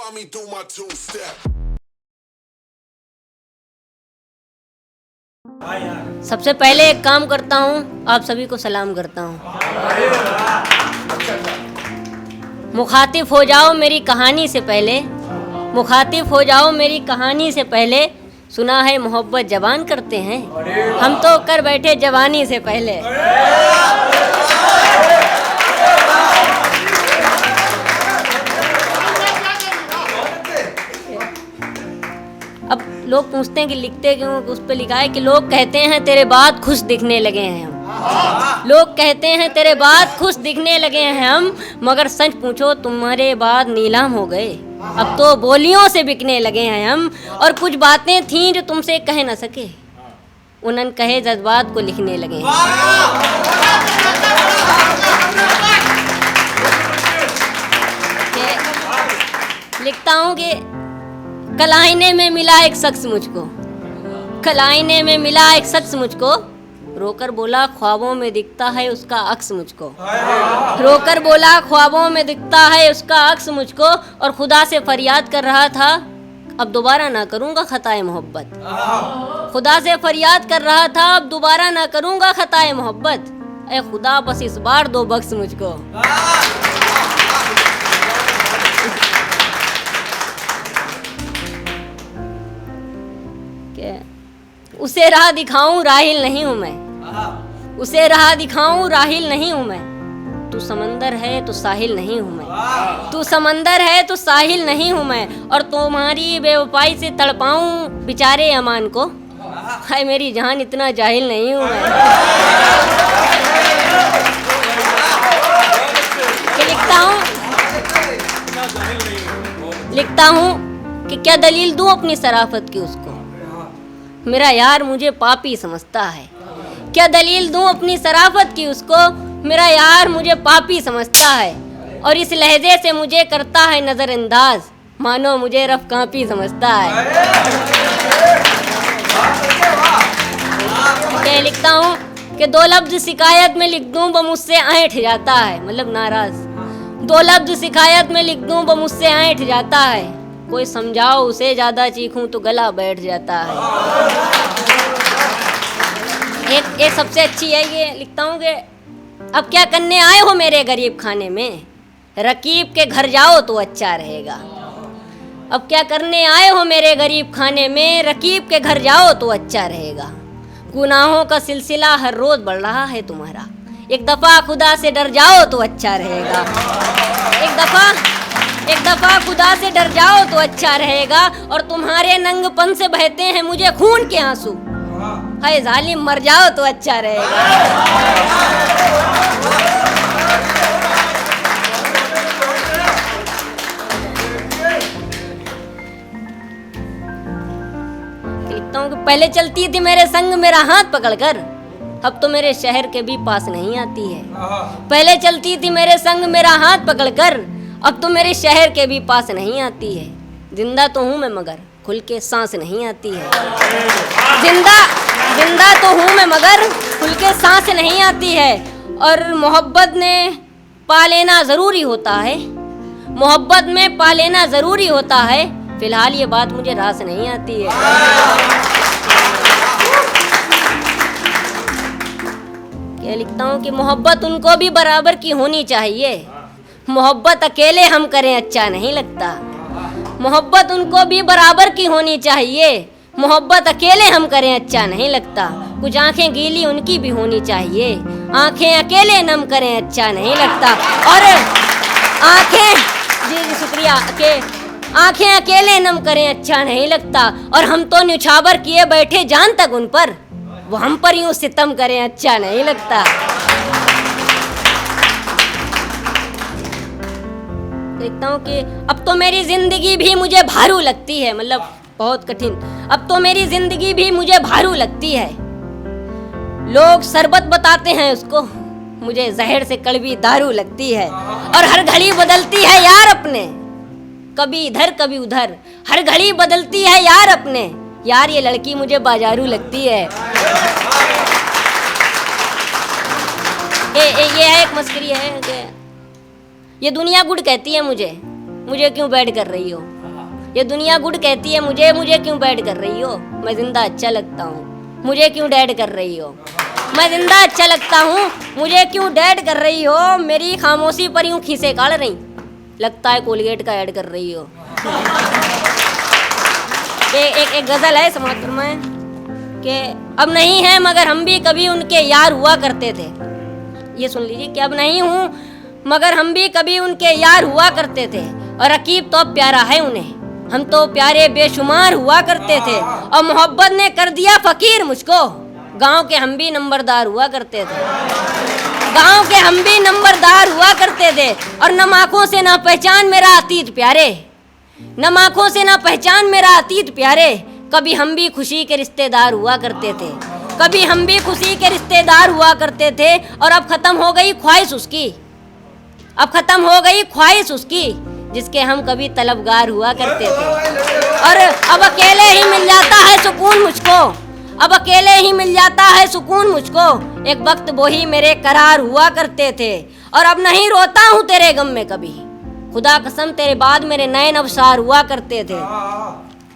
find me do my two-step. सबसे पहले एक काम करता हूँ, आप सभी को सलाम करता हूँ। मुखातिब हो जाओ मेरी कहानी से पहले, मुखातिब हो जाओ मेरी कहानी से पहले, सुना है मोहब्बत जवान करते हैं, हम तो कर बैठे जवानी से पहले। अब लोग पूछते हैं कि लिखते क्यों, उस पे लिखा है कि लोग कहते हैं तेरे बाद खुश दिखने लगे हैं हम, लोग कहते हैं तेरे बाद खुश दिखने लगे हैं हम, मगर सच पूछो तुम्हारे बाद नीलाम हो गए, अब तो बोलियों से बिकने लगे हैं हम। और कुछ बातें थीं जो तुमसे कह न सके, उन अनकहे जज्बात को लिखने लगे हैं। लिखता हूँ कि कल आईने में मिला एक शख्स मुझको, कल आईने में मिला एक शख्स मुझको, रोकर बोला ख्वाबों में दिखता है उसका अक्स मुझको, रोकर बोला ख्वाबों में दिखता है उसका अक्स मुझको, और खुदा से फरियाद कर रहा था अब दोबारा ना करूँगा खताए मोहब्बत, खुदा से फरियाद कर रहा था अब दोबारा ना करूँगा खताए मोहब्बत, ए खुदा बस इस बार दो बख्श मुझको। उसे राह दिखाऊं राहिल नहीं हूं मैं, उसे राह दिखाऊं राहिल नहीं हूं मैं, तू समंदर है तो साहिल नहीं हूं मैं, तू समंदर है तो साहिल नहीं हूं मैं, और तुम्हारी बेवफाई से तड़पाऊं बेचारे अमान को, हाय मेरी जान इतना जाहिल नहीं हूं मैं। लिखता हूं कि क्या दलील दूं अपनी शराफत की उसको, मेरा यार मुझे पापी समझता है, क्या दलील दूं अपनी शराफत की उसको, मेरा यार मुझे पापी समझता है, और इस लहजे से मुझे करता है नज़रअंदाज, मानो मुझे रफ कापी समझता है। मैं लिखता हूँ कि दो लफ्ज़ शिकायत में लिख दूं वो मुझसे ऐंठ जाता है, मतलब नाराज, दो लफ्ज़ शिकायत में लिख दूं वो मुझसे ऐंठ जाता है, कोई समझाओ उसे ज़्यादा चीखूं तो गला बैठ जाता है। एक सबसे अच्छी है ये, लिखता हूँ कि अब क्या करने आए हो मेरे गरीब खाने में, रकीब के घर जाओ तो अच्छा रहेगा, अब क्या करने आए हो मेरे गरीब खाने में, रकीब के घर जाओ तो अच्छा रहेगा, गुनाहों का सिलसिला हर रोज़ बढ़ रहा है तुम्हारा, एक दफ़ा खुदा से डर जाओ तो अच्छा रहेगा, एक दफ़ा खुदा से डर जाओ तो अच्छा रहेगा, और तुम्हारे नंगपन से बहते हैं मुझे खून के आंसू, हाय जालिम मर जाओ तो अच्छा रहेगा। लिखता हूँ कि पहले चलती थी मेरे संग मेरा हाथ पकड़कर, अब तो मेरे शहर के भी पास नहीं आती है, पहले चलती थी मेरे संग मेरा हाथ पकड़कर, अब तो मेरे शहर के भी पास नहीं आती है, जिंदा तो हूँ मैं मगर खुल के सांस नहीं आती है, जिंदा तो हूँ मैं मगर खुल के सांस नहीं आती है, और मोहब्बत ने पा लेना ज़रूरी होता है, मोहब्बत में पा लेना ज़रूरी होता है, फिलहाल ये बात मुझे रास नहीं आती है। क्या लिखता हूँ कि मोहब्बत उनको भी बराबर की होनी चाहिए, मोहब्बत अकेले हम करें अच्छा नहीं लगता, मोहब्बत उनको भी बराबर की होनी चाहिए, मोहब्बत अकेले हम करें अच्छा नहीं लगता, कुछ आंखें गीली उनकी भी होनी चाहिए, आंखें अकेले नम करें अच्छा नहीं लगता, और आंखें जी शुक्रिया के आंखें अकेले नम करें अच्छा नहीं लगता, और हम तो न्यौछावर किए बैठे जान तक उन पर, वो हम पर यूं सितम करें अच्छा नहीं लगता। देखता हूँ कि अब तो मेरी जिंदगी भी मुझे भारू लगती है, मतलब बहुत कठिन, अब तो मेरी जिंदगी भी मुझे भारू लगती है, लोग शरबत बताते हैं उसको, मुझे जहर से कड़वी दारू लगती है, और हर घड़ी बदलती है यार अपने, कभी इधर कभी उधर, हर घड़ी बदलती है यार अपने, यार ये लड़की मुझे बाजारू लगती है। ये है एक मस्करी है कि ये दुनिया गुड कहती है मुझे क्यों बैड कर रही हो, ये दुनिया गुड कहती है मुझे, मुझे क्यों बैड कर रही हो, मैं जिंदा अच्छा लगता हूँ, मुझे क्यों डैड कर रही हो, मैं जिंदा अच्छा लगता हूँ, मुझे क्यों डैड कर रही हो, मेरी खामोशी पर यूं खीसे काढ़ रही, लगता है कोलगेट का ऐड कर रही हो। एक गजल है समाज में कि अब नहीं है मगर हम भी कभी उनके यार हुआ करते थे। ये सुन लीजिए कि अब नहीं हूँ मगर हम भी कभी उनके यार हुआ करते थे, और रकीब तो प्यारा है उन्हें, हम तो प्यारे बेशुमार हुआ करते थे, और मोहब्बत ने कर दिया फकीर मुझको, गांव के हम भी नंबरदार हुआ करते थे, गांव के हम भी नंबरदार हुआ करते थे, और नम आँखों से ना पहचान मेरा अतीत प्यारे, नम आँखों से ना पहचान मेरा अतीत प्यारे, कभी हम भी खुशी के रिश्तेदार हुआ करते थे, कभी हम भी खुशी के रिश्तेदार हुआ करते थे, और अब खत्म हो गई ख्वाहिश उसकी, अब खत्म हो गई ख्वाहिश उसकी, जिसके हम कभी तलबगार हुआ करते थे, और अब अकेले ही मिल जाता है सुकून मुझको, अब अकेले ही मिल जाता है सुकून मुझको, एक वक्त वो ही मेरे करार हुआ करते थे, और अब नहीं रोता हूँ तेरे गम में कभी, खुदा कसम तेरे बाद मेरे नए नवसार हुआ करते थे,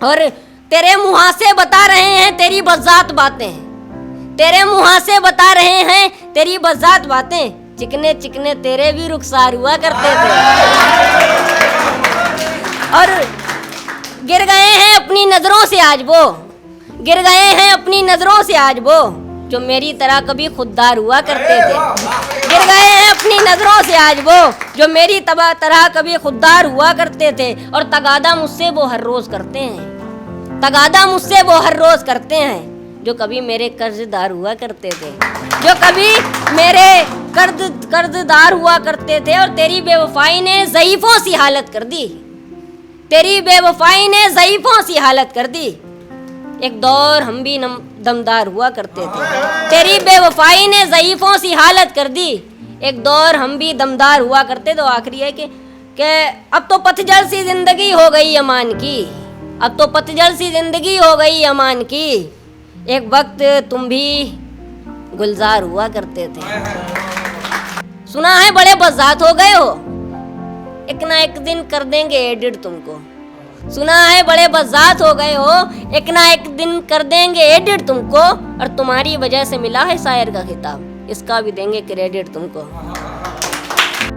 और तेरे मुँह से बता रहे हैं तेरी बज़ात बातें, तेरे मुँह से बता रहे हैं तेरी बज़ात बातें, चिकने चिकने तेरे भी रुखसार हुआ करते थे, और गिर गए हैं अपनी नजरों से आज वो, गिर गए हैं अपनी नजरों से आज वो, जो मेरी तरह कभी खुददार हुआ करते थे, गिर गए हैं अपनी नजरों से आज वो, जो मेरी तरह कभी खुददार हुआ करते थे, और तगादा मुझसे वो हर रोज करते हैं, तगादा मुझसे वो हर रोज करते हैं, जो कभी मेरे कर्जदार हुआ करते थे, जो कभी मेरे कर्जदार हुआ करते थे, और तेरी बेवफाई ने ज़ईफ़ों सी हालत कर दी, तेरी बेवफाई ने ज़ईफ़ों सी हालत कर दी, एक दौर हम भी दमदार हुआ करते थे, तेरी बेवफाई ने ज़ईफ़ों सी हालत कर दी, एक दौर हम भी दमदार हुआ करते। तो आखिरी है कि अब तो पतझड़ सी जिंदगी हो गई अमान की, अब तो पतझड़ सी जिंदगी हो गई अमान की, एक वक्त तुम भी गुलजार हुआ करते थे। सुना है बड़े बज़ात हो गए हो, एक ना एक दिन कर देंगे एडिट तुमको, सुना है बड़े बज़ात हो गए हो, एक ना एक दिन कर देंगे एडिट तुमको, और तुम्हारी वजह से मिला है शायर का खिताब, इसका भी देंगे क्रेडिट तुमको।